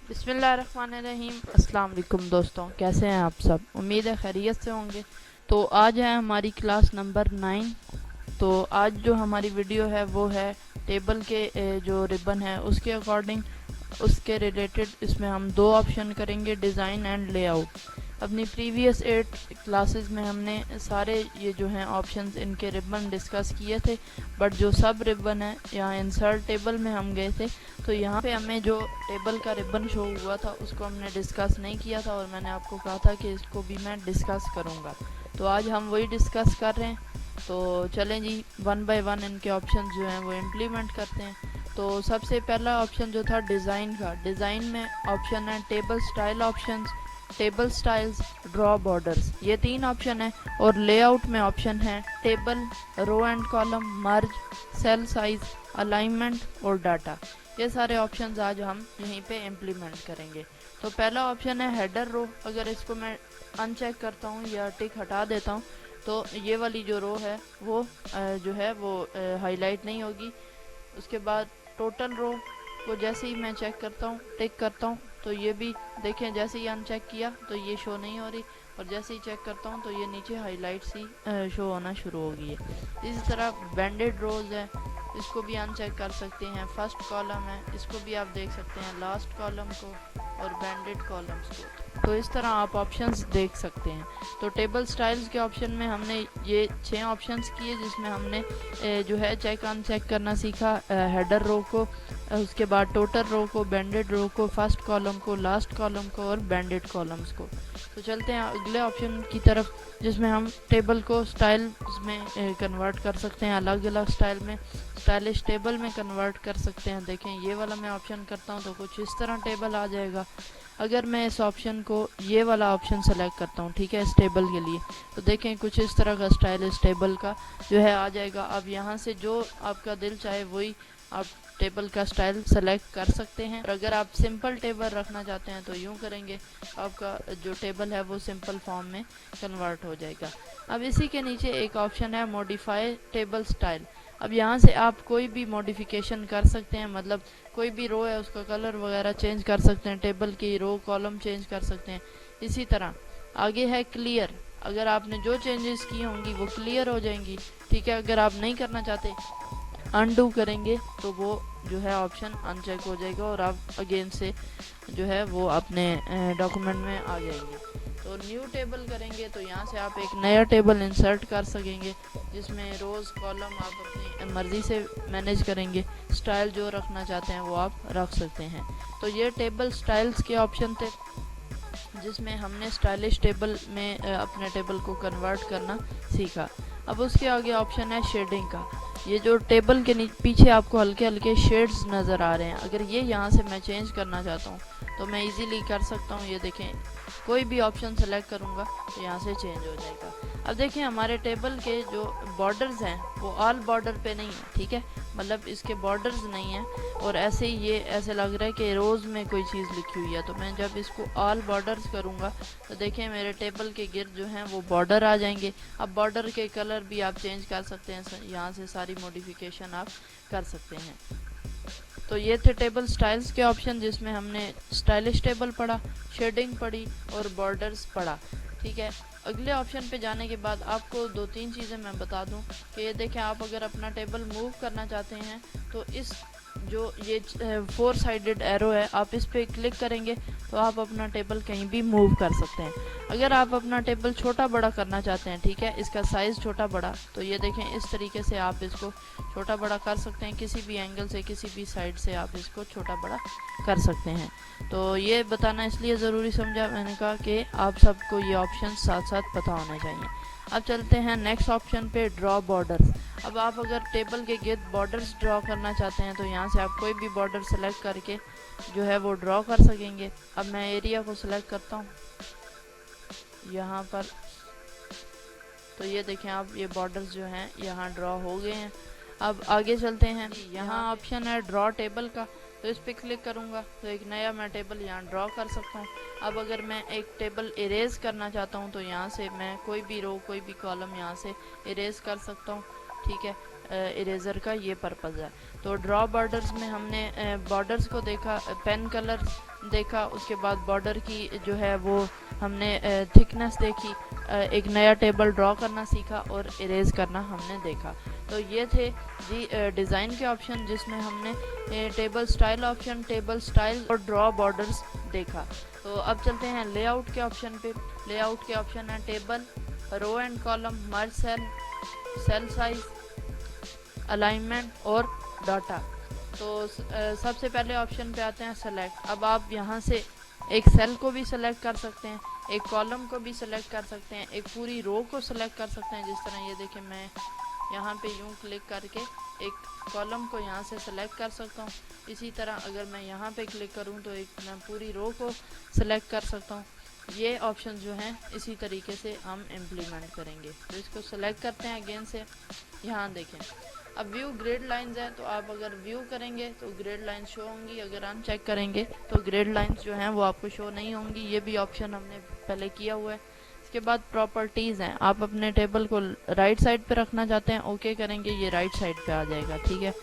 बिस्मिल्लाहिर्रहमानिर्रहीम। अस्सलाम वालेकुम दोस्तों, कैसे हैं आप सब? उम्मीद है खैरियत से होंगे। तो आज है हमारी क्लास नंबर 9। तो आज जो हमारी वीडियो है वो है टेबल के जो रिबन है उसके अकॉर्डिंग, उसके रिलेटेड इसमें हम दो ऑप्शन करेंगे, डिज़ाइन एंड लेआउट। अपनी प्रीवियस 8 क्लासेस में हमने सारे ये जो हैं ऑप्शंस इनके रिबन डिस्कस किए थे, बट जो सब रिबन है यहाँ इंसर्ट टेबल में हम गए थे, तो यहाँ पे हमें जो टेबल का रिबन शो हुआ था उसको हमने डिस्कस नहीं किया था, और मैंने आपको कहा था कि इसको भी मैं डिस्कस करूँगा। तो आज हम वही डिस्कस कर रहे हैं। तो चलें जी, वन बाय वन इनके ऑप्शन जो हैं वो इम्प्लीमेंट करते हैं। तो सबसे पहला ऑप्शन जो था डिज़ाइन का, डिज़ाइन में ऑप्शन है table style options, table styles, draw borders, ये तीन ऑप्शन है। और लेआउट में ऑप्शन है table, row and column, merge, cell size, alignment और डाटा। ये सारे ऑप्शंस आज हम यहीं पे इम्प्लीमेंट करेंगे। तो पहला ऑप्शन है हेडर रो। अगर इसको मैं अनचेक करता हूँ या टिक हटा देता हूँ तो ये वाली जो रो है वो जो है वो हाईलाइट नहीं होगी। उसके बाद टोटल रो को जैसे ही मैं चेक करता हूँ, टिक करता हूँ, तो ये भी देखें, जैसे ही अनचेक किया तो ये शो नहीं हो रही, और जैसे ही चेक करता हूँ तो ये नीचे हाईलाइट सी शो होना शुरू हो गई है। इसी तरह बैंडेड रोज है, इसको भी अनचेक कर सकते हैं। फर्स्ट कॉलम है, इसको भी आप देख सकते हैं, लास्ट कॉलम को और बैंडेड कॉलम्स को। तो इस तरह आप ऑप्शंस देख सकते हैं। तो टेबल स्टाइल्स के ऑप्शन में हमने ये 6 ऑप्शंस किए, जिसमें हमने जो है चेक अनचेक करना सीखा, हेडर रो को, उसके बाद टोटल रो को, बैंडेड रो को, फर्स्ट कॉलम को, लास्ट कॉलम को और बैंडेड कॉलम्स को। तो चलते हैं अगले ऑप्शन की तरफ, जिसमें हम टेबल को स्टाइल्स में कन्वर्ट कर सकते हैं, अलग अलग स्टाइल में, स्टाइलिश टेबल में कन्वर्ट कर सकते हैं। देखें, ये वाला मैं ऑप्शन करता हूँ तो कुछ इस तरह टेबल आ जाएगा। अगर मैं इस ऑप्शन को, ये वाला ऑप्शन सेलेक्ट करता हूँ, ठीक है, इस टेबल के लिए, तो देखें कुछ इस तरह का स्टाइलिश टेबल का जो है आ जाएगा। अब यहाँ से जो आपका दिल चाहे वही आप टेबल का स्टाइल सेलेक्ट कर सकते हैं। और अगर आप सिंपल टेबल रखना चाहते हैं तो यूँ करेंगे, आपका जो टेबल है वो सिंपल फॉर्म में कन्वर्ट हो जाएगा। अब इसी के नीचे एक ऑप्शन है मॉडिफाई टेबल स्टाइल। अब यहाँ से आप कोई भी मॉडिफिकेशन कर सकते हैं, मतलब कोई भी रो है उसका कलर वगैरह चेंज कर सकते हैं, टेबल की रो कॉलम चेंज कर सकते हैं। इसी तरह आगे है क्लियर, अगर आपने जो चेंजेस की होंगी वो क्लियर हो जाएंगी, ठीक है। अगर आप नहीं करना चाहते, अनडू करेंगे तो वो जो है ऑप्शन अनचेक हो जाएगा और आप अगेन से जो है वो अपने डॉक्यूमेंट में आ जाएंगे। तो न्यू टेबल करेंगे तो यहाँ से आप एक नया टेबल इंसर्ट कर सकेंगे, जिसमें रोज़ कॉलम आप अपनी मर्ज़ी से मैनेज करेंगे, स्टाइल जो रखना चाहते हैं वो आप रख सकते हैं। तो ये टेबल स्टाइल्स के ऑप्शन थे, जिसमें हमने स्टाइलिश टेबल में अपने टेबल को कन्वर्ट करना सीखा। अब उसके आगे ऑप्शन है शेडिंग का। ये जो टेबल के पीछे आपको हल्के हल्के शेड्स नज़र आ रहे हैं, अगर ये यहाँ से मैं चेंज करना चाहता हूँ तो मैं इजीली कर सकता हूँ। ये देखें, कोई भी ऑप्शन सेलेक्ट करूँगा तो यहाँ से चेंज हो जाएगा। अब देखें, हमारे टेबल के जो बॉर्डर्स हैं वो ऑल बॉर्डर पे नहीं है, ठीक है, मतलब इसके बॉर्डर्स नहीं है, और ऐसे ही ये ऐसे लग रहा है कि रोज़ में कोई चीज़ लिखी हुई है। तो मैं जब इसको ऑल बॉर्डर्स करूँगा तो देखें मेरे टेबल के गिर्द जो हैं वो बॉर्डर आ जाएंगे। अब बॉर्डर के कलर भी आप चेंज कर सकते हैं, यहाँ से सारी मॉडिफिकेशन आप कर सकते हैं। तो ये थे टेबल स्टाइल्स के ऑप्शन, जिसमें हमने स्टाइलिश टेबल पढ़ा, शेडिंग पढ़ी और बॉर्डर्स पढ़ा, ठीक है। अगले ऑप्शन पे जाने के बाद आपको दो तीन चीज़ें मैं बता दूं कि ये देखें, आप अगर अपना टेबल मूव करना चाहते हैं तो इस जो ये 4 साइडेड एरो है, आप इस पर क्लिक करेंगे तो आप अपना टेबल कहीं भी मूव कर सकते हैं। अगर आप अपना टेबल छोटा बड़ा करना चाहते हैं, ठीक है, इसका साइज़ छोटा बड़ा, तो ये देखें इस तरीके से आप इसको छोटा बड़ा कर सकते हैं, किसी भी एंगल से, किसी भी साइड से आप इसको छोटा बड़ा कर सकते हैं। तो ये बताना इसलिए ज़रूरी समझा मैंने, कहा कि आप सबको ये ऑप्शन साथ साथ पता होने चाहिए। अब चलते हैं नेक्स्ट ऑप्शन पे, ड्रॉ बॉर्डर्स। अब आप अगर टेबल के गिर्द बॉर्डर्स ड्रॉ करना चाहते हैं तो यहाँ से आप कोई भी बॉर्डर सेलेक्ट करके जो है वो ड्रॉ कर सकेंगे। अब मैं एरिया को सिलेक्ट करता हूँ यहाँ पर, तो ये देखें आप, ये बॉर्डर्स जो हैं यहाँ ड्रॉ हो गए हैं। अब आगे चलते हैं, यहाँ ऑप्शन है ड्रॉ टेबल का, तो इस पर क्लिक करूँगा तो एक नया मैं टेबल यहाँ ड्रॉ कर सकता हूँ। अब अगर मैं एक टेबल इरेज करना चाहता हूँ तो यहाँ से मैं कोई भी रो, कोई भी कॉलम यहाँ से इरेज कर सकता हूँ, ठीक है। इरेज़र का ये पर्पज़ है। तो ड्रॉ बॉर्डर्स में हमने बॉर्डर्स को देखा, पेन कलर्स देखा, उसके बाद बॉर्डर की जो है वो हमने थिकनेस देखी, एक नया टेबल ड्रॉ करना सीखा और इरेज करना हमने देखा। तो ये थे जी डिज़ाइन के ऑप्शन, जिसमें हमने table style option, table style और ड्रॉ बॉर्डर्स देखा। तो अब चलते हैं लेआउट के ऑप्शन पे। लेआउट के ऑप्शन है table, row and column, merge cell, cell size, alignment और डाटा। तो सबसे पहले ऑप्शन पे आते हैं सेलेक्ट। अब आप यहाँ से एक सेल को भी सेलेक्ट कर सकते हैं, एक कॉलम को भी सेलेक्ट कर सकते हैं, एक पूरी रो को सेलेक्ट कर सकते हैं। जिस तरह ये देखें, मैं यहाँ पे यूँ क्लिक करके एक कॉलम को यहाँ से सेलेक्ट कर सकता हूँ। इसी तरह अगर मैं यहाँ पे क्लिक करूँ तो एक मैं पूरी रो को सेलेक्ट कर सकता हूँ। ये ऑप्शन जो हैं इसी तरीके से हम इम्प्लीमेंट करेंगे। तो इसको सेलेक्ट करते हैं अगेन से। यहाँ देखें, अब व्यू ग्रिड लाइंस है, तो आप अगर व्यू करेंगे तो ग्रिड लाइंस शो होंगी, अगर अनचेक करेंगे तो ग्रिड लाइंस जो हैं वो आपको शो नहीं होंगी। ये भी ऑप्शन हमने पहले किया हुआ है। इसके बाद प्रॉपर्टीज़ हैं, आप अपने टेबल को राइट साइड पे रखना चाहते हैं, ओके करेंगे, ये राइट साइड पे आ जाएगा, ठीक है।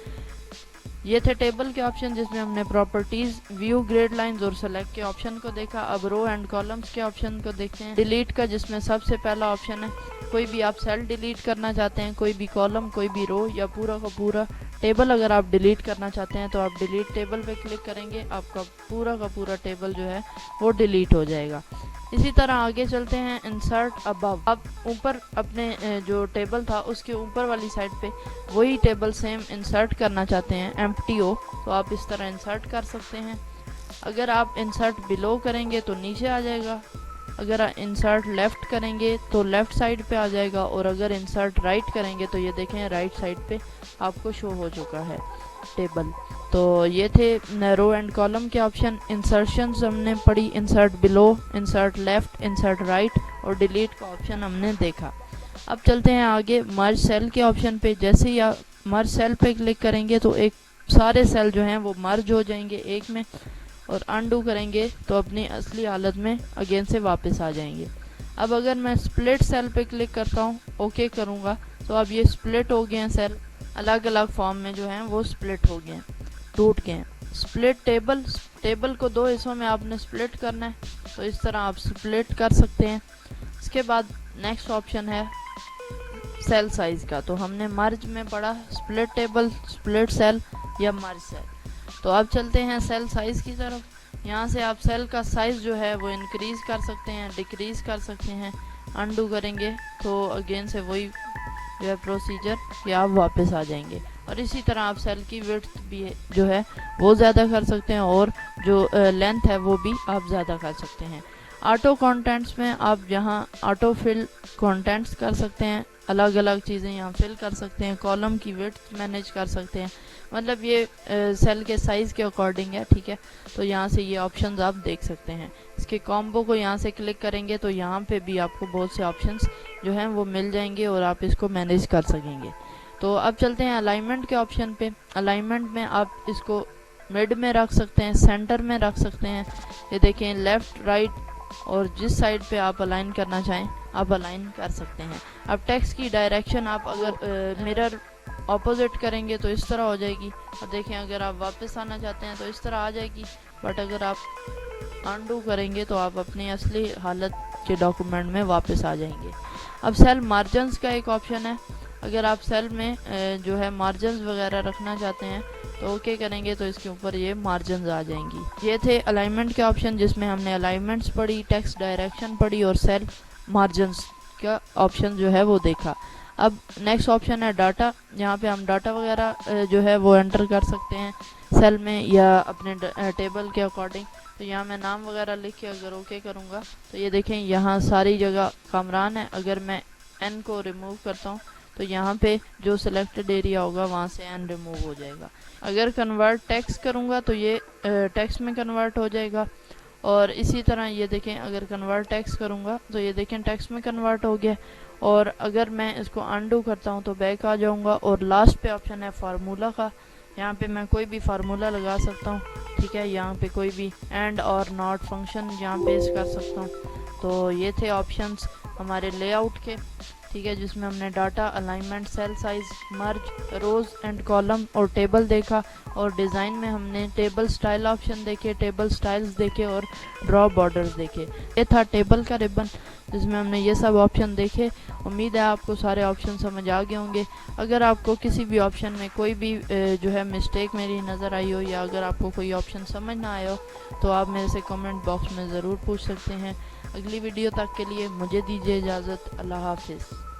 ये थे टेबल के ऑप्शन, जिसमें हमने प्रॉपर्टीज, व्यू, ग्रिड लाइंस और सेलेक्ट के ऑप्शन को देखा। अब रो एंड कॉलम्स के ऑप्शन को देखते हैं। डिलीट का, जिसमें सबसे पहला ऑप्शन है कोई भी आप सेल डिलीट करना चाहते हैं, कोई भी कॉलम, कोई भी रो या पूरा का पूरा टेबल अगर आप डिलीट करना चाहते हैं तो आप डिलीट टेबल पे क्लिक करेंगे, आपका पूरा का पूरा टेबल जो है वो डिलीट हो जाएगा। इसी तरह आगे चलते हैं इंसर्ट अबव। आप ऊपर अपने जो टेबल था उसके ऊपर वाली साइड पे वही टेबल सेम इंसर्ट करना चाहते हैं, एम्प्टी हो, तो आप इस तरह इंसर्ट कर सकते हैं। अगर आप इंसर्ट बिलो करेंगे तो नीचे आ जाएगा, अगर इंसर्ट लेफ़्ट करेंगे तो लेफ़्ट साइड पे आ जाएगा, और अगर इंसर्ट राइट करेंगे तो ये देखें राइट साइड पे आपको शो हो चुका है टेबल। तो ये थे रो एंड कॉलम के ऑप्शन। इंसर्शंस हमने पढ़ी, insert below, insert left, insert right और डिलीट का ऑप्शन हमने देखा। अब चलते हैं आगे मर्ज सेल के ऑप्शन पे। जैसे ही आप मर्ज सेल पे क्लिक करेंगे तो एक सारे सेल जो हैं वो मर्ज हो जाएंगे एक में, और अनडू करेंगे तो अपनी असली हालत में अगेन से वापस आ जाएंगे। अब अगर मैं स्प्लिट सेल पे क्लिक करता हूँ, ओके करूँगा, तो अब ये स्प्लिट हो गए हैं सेल, अलग अलग फॉर्म में जो हैं वो स्प्लिट हो गए हैं, टूट गए हैं। स्प्लिट टेबल, टेबल को दो हिस्सों में आपने स्प्लिट करना है, तो इस तरह आप स्प्लिट कर सकते हैं। इसके बाद नेक्स्ट ऑप्शन है सेल साइज का। तो हमने मर्ज में पढ़ा स्प्लिट टेबल, स्प्लिट सेल या मर्ज सेल। तो अब चलते हैं सेल साइज़ की तरफ। यहाँ से आप सेल का साइज़ जो है वो इंक्रीज़ कर सकते हैं, डिक्रीज़ कर सकते हैं। अनडू करेंगे तो अगेन से वही जो है प्रोसीजर कि आप वापस आ जाएंगे। और इसी तरह आप सेल की विड्थ भी जो है वो ज़्यादा कर सकते हैं, और जो लेंथ है वो भी आप ज़्यादा कर सकते हैं। ऑटो कंटेंट्स में आप यहाँ ऑटो फिल कंटेंट्स कर सकते हैं, अलग अलग चीज़ें यहाँ फिल कर सकते हैं, कॉलम की विड्थ मैनेज कर सकते हैं, मतलब ये सेल के साइज़ के अकॉर्डिंग है, ठीक है। तो यहाँ से ये ऑप्शंस आप देख सकते हैं। इसके कॉम्बो को यहाँ से क्लिक करेंगे तो यहाँ पे भी आपको बहुत से ऑप्शंस जो हैं वो मिल जाएंगे और आप इसको मैनेज कर सकेंगे। तो अब चलते हैं अलाइनमेंट के ऑप्शन पे। अलाइनमेंट में आप इसको मिड में रख सकते हैं, सेंटर में रख सकते हैं, ये देखें लेफ़्ट, राइट, और जिस साइड पे आप अलाइन करना चाहें आप अलाइन कर सकते हैं। अब टेक्स्ट की डायरेक्शन आप अगर मिरर ऑपोजिट करेंगे तो इस तरह हो जाएगी, और देखें अगर आप वापस आना चाहते हैं तो इस तरह आ जाएगी, बट अगर आप अनडू करेंगे तो आप अपनी असली हालत के डॉक्यूमेंट में वापस आ जाएंगे। अब सेल मार्जिन्स का एक ऑप्शन है, अगर आप सेल में जो है मार्जिन्स वगैरह रखना चाहते हैं तो ओके करेंगे तो इसके ऊपर ये मार्जिन्स आ जाएंगी। ये थे अलाइनमेंट के ऑप्शन, जिसमें हमने अलाइनमेंट्स पढ़ी, टेक्स्ट डायरेक्शन पढ़ी और सेल मार्जिन्स का ऑप्शन जो है वो देखा। अब नेक्स्ट ऑप्शन है डाटा। यहाँ पे हम डाटा वगैरह जो है वो एंटर कर सकते हैं सेल में या अपने टेबल के अकॉर्डिंग। तो यहाँ मैं नाम वगैरह लिख के अगर ओके करूँगा तो ये देखें यहाँ सारी जगह कामरान है। अगर मैं एन को रिमूव करता हूँ तो यहाँ पे जो सिलेक्टेड एरिया होगा वहाँ से एन रिमूव हो जाएगा। अगर कन्वर्ट टेक्स्ट करूँगा तो ये टेक्स्ट में कन्वर्ट हो जाएगा, और इसी तरह ये देखें अगर कन्वर्ट टेक्स्ट करूँगा तो ये देखें टेक्स्ट में कन्वर्ट हो गया। और अगर मैं इसको अनडू करता हूँ तो बैक आ जाऊँगा। और लास्ट पे ऑप्शन है फार्मूला का, यहाँ पे मैं कोई भी फार्मूला लगा सकता हूँ, ठीक है। यहाँ पे कोई भी एंड और नॉट फंक्शन यहाँ पेश कर सकता हूँ। तो ये थे ऑप्शंस हमारे लेआउट के। ठीक है, जिसमें हमने data, alignment, cell size, merge, rows and column और टेबल देखा। और डिज़ाइन में हमने टेबल स्टाइल ऑप्शन देखे, टेबल स्टाइल्स देखे और ड्रॉ बॉर्डर्स देखे। ये था टेबल का रिबन जिसमें हमने ये सब ऑप्शन देखे। उम्मीद है आपको सारे ऑप्शन समझ आ गए होंगे। अगर आपको किसी भी ऑप्शन में कोई भी जो है मिस्टेक मेरी नज़र आई हो या अगर आपको कोई ऑप्शन समझ ना आया हो तो आप मेरे से कमेंट बॉक्स में ज़रूर पूछ सकते हैं। अगली वीडियो तक के लिए मुझे दीजिए इजाज़त। अल्लाह हाफिज़।